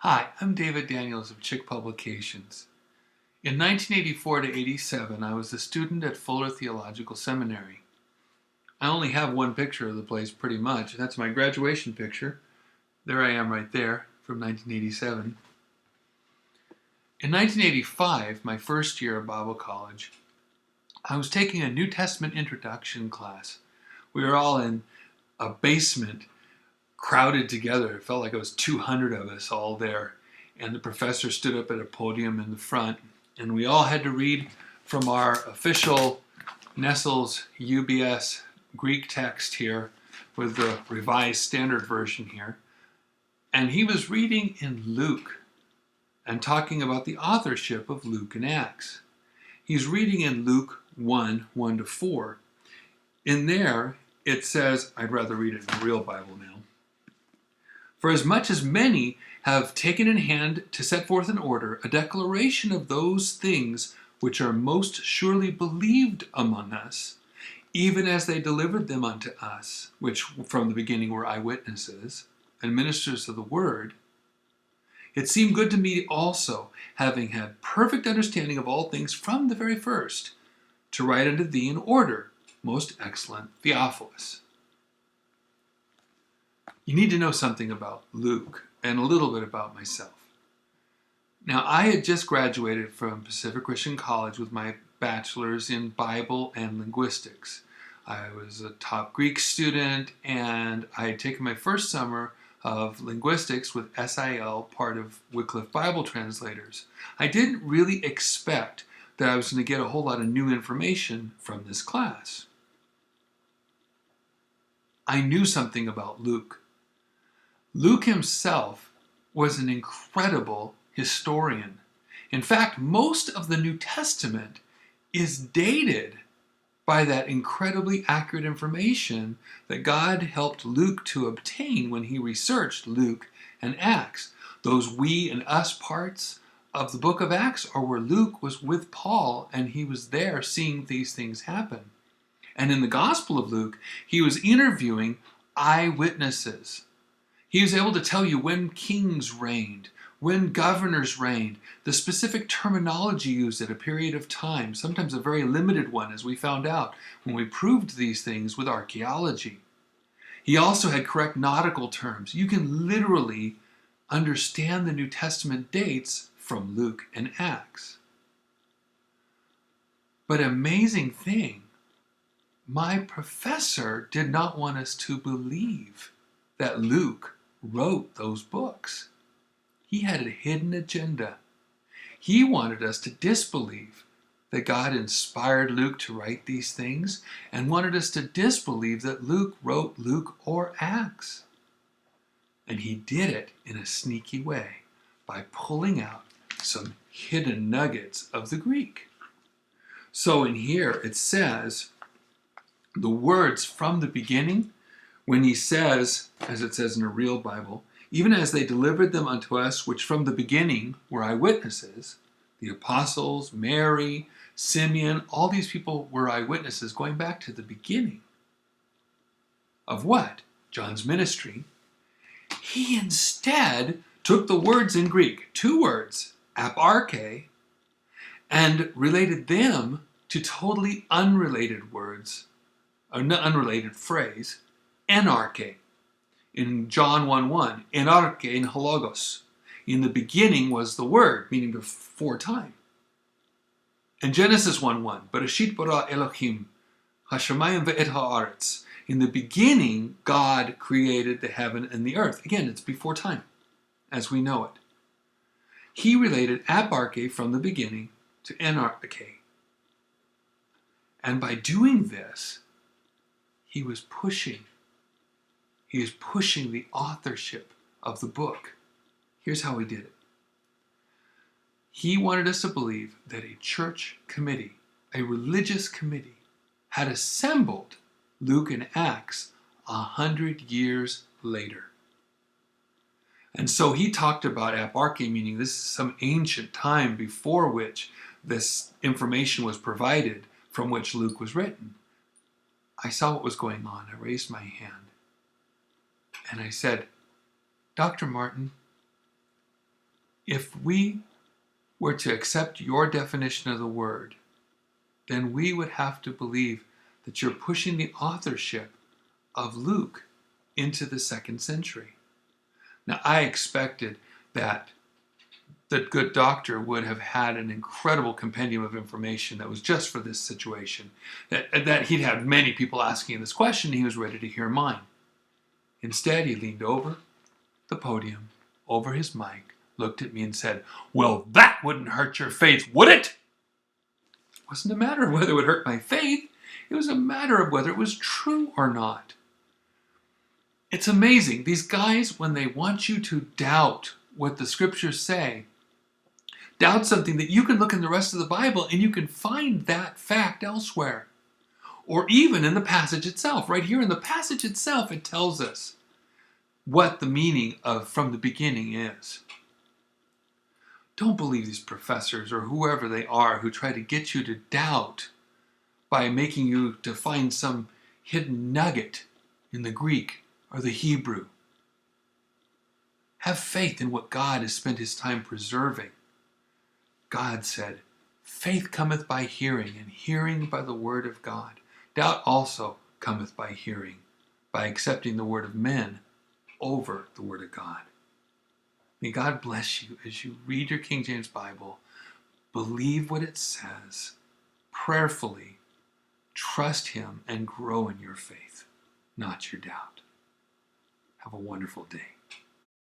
Hi, I'm David Daniels of Chick Publications. In 1984 to 87, I was a student at Fuller Theological Seminary. I only have one picture of the place pretty much. That's my graduation picture. There I am right there from 1987. In 1985, my first year of Bible college, I was taking a New Testament introduction class. We were all in a basement crowded together. It felt like it was 200 of us all there. And the professor stood up at a podium in the front, and we all had to read from our official Nestle's UBS Greek text here with the Revised Standard Version here. And he was reading in Luke and talking about the authorship of Luke and Acts. He's reading in Luke 1 to 4. In there, it says, I'd rather read it in a real Bible now. For as much as many have taken in hand to set forth in order a declaration of those things which are most surely believed among us, even as they delivered them unto us, which from the beginning were eyewitnesses and ministers of the word, it seemed good to me also, having had perfect understanding of all things from the very first, to write unto thee in order, most excellent Theophilus. You need to know something about Luke and a little bit about myself. Now, I had just graduated from Pacific Christian College with my bachelor's in Bible and linguistics. I was a top Greek student, and I had taken my first summer of linguistics with SIL, part of Wycliffe Bible Translators. I didn't really expect that I was going to get a whole lot of new information from this class. I knew something about Luke. Luke himself was an incredible historian. In fact, most of the New Testament is dated by that incredibly accurate information that God helped Luke to obtain when he researched Luke and Acts. Those we and us parts of the book of Acts are where Luke was with Paul and he was there seeing these things happen. And in the Gospel of Luke, he was interviewing eyewitnesses. He was able to tell you when kings reigned, when governors reigned, the specific terminology used at a period of time, sometimes a very limited one, as we found out when we proved these things with archaeology. He also had correct nautical terms. You can literally understand the New Testament dates from Luke and Acts. But amazing thing, my professor did not want us to believe that Luke wrote those books. He had a hidden agenda. He wanted us to disbelieve that God inspired Luke to write these things and wanted us to disbelieve that Luke wrote Luke or Acts. And he did it in a sneaky way by pulling out some hidden nuggets of the Greek. So in here it says the words from the beginning, when he says, as it says in a real Bible, even as they delivered them unto us, which from the beginning were eyewitnesses, the apostles, Mary, Simeon, all these people were eyewitnesses going back to the beginning. Of what? John's ministry. He instead took the words in Greek, two words, aparche, and related them to totally unrelated words, an unrelated phrase, enarche. In John 1:1, enarche in hologos. In the beginning was the Word, meaning before time. In Genesis 1:1, Bereshit bara Elohim, hashamayim ve'et haaretz. In the beginning, God created the heaven and the earth. Again, it's before time, as we know it. He related aparche from the beginning to enarche. And by doing this, he was pushing the authorship of the book. Here's how he did it. He wanted us to believe that a church committee, a religious committee, had assembled Luke and Acts 100 years later. And so he talked about aparche, meaning this is some ancient time before which this information was provided from which Luke was written. I saw what was going on. I raised my hand and I said, Dr. Martin, If we were to accept your definition of the word, then we would have to believe that you're pushing the authorship of Luke into the 2nd century. Now, I expected that the good doctor would have had an incredible compendium of information that was just for this situation, that he'd had many people asking this question, and he was ready to hear mine. Instead, he leaned over the podium, over his mic, looked at me and said, "Well, that wouldn't hurt your faith, would it?" It wasn't a matter of whether it would hurt my faith. It was a matter of whether it was true or not. It's amazing. These guys, when they want you to doubt what the scriptures say, doubt something that you can look in the rest of the Bible and you can find that fact elsewhere. Or even in the passage itself. Right here in the passage itself, it tells us what the meaning of from the beginning is. Don't believe these professors or whoever they are who try to get you to doubt by making you to find some hidden nugget in the Greek or the Hebrew. Have faith in what God has spent his time preserving. God said, "Faith cometh by hearing, and hearing by the word of God. Doubt also cometh by hearing, by accepting the word of men over the word of God." May God bless you as you read your King James Bible. Believe what it says. Prayerfully trust him and grow in your faith, not your doubt. Have a wonderful day.